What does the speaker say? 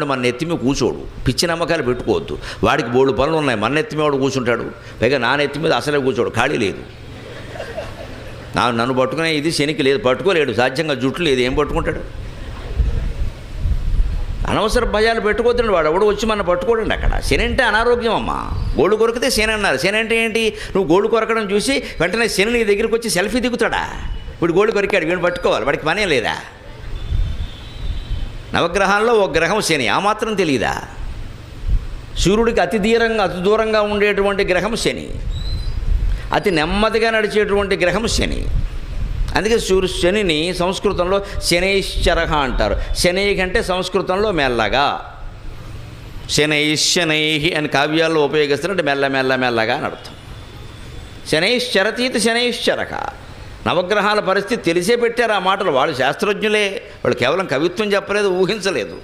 మన నెత్తిమి కూర్చోడు, పిచ్చి నమ్మకాలు పెట్టుకోవద్దు. వాడికి బోడు పనులు ఉన్నాయి, మన నెత్తిమి వాడు కూర్చుంటాడు. పైగా నా నెత్తి మీద అసలే కూర్చోడు, ఖాళీ లేదు. నన్ను పట్టుకునే ఇది శనికి లేదు, పట్టుకోలేడు. సాధ్యంగా జుట్టు లేదు, ఏం పట్టుకుంటాడు? అనవసర భయాలు పెట్టుకోవద్దండి. వాడు ఎవడు వచ్చి మన పట్టుకోడండి. అక్కడ శని అంటే అనారోగ్యం అమ్మ. గోళ్ళు కొరికితే శని అన్నారు. శని అంటే ఏంటి? నువ్వు గోళ్ళు కొరకడం చూసి వెంటనే శని నీ దగ్గరికి వచ్చి సెల్ఫీ దిగుతాడా? ఇప్పుడు గోళ్ళు కొరికాడు, వీడిని పట్టుకోవాలి, వాడికి పనే లేదా? నవగ్రహాల్లో ఒక గ్రహం శని, ఆ మాత్రం తెలియదా? సూర్యుడికి అతి దూరంగా ఉండేటువంటి గ్రహం శని, అతి నెమ్మదిగా నడిచేటువంటి గ్రహం శని. అందుకే శనిని సంస్కృతంలో శనైశ్చరః అంటారు. శనై కంటే సంస్కృతంలో మెల్లగా, శనై అని కావ్యాల్లో ఉపయోగిస్తున్నట్టు మెల్లగా అని అర్థం. శనైశ్చరతీతి శనైశ్చరః. నవగ్రహాల పరిస్థితి తెలిసే పెట్టారు ఆ మాటలు. వాళ్ళు శాస్త్రజ్ఞులే, వాళ్ళు కేవలం కవిత్వం చెప్పలేదు, ఊహించలేదు.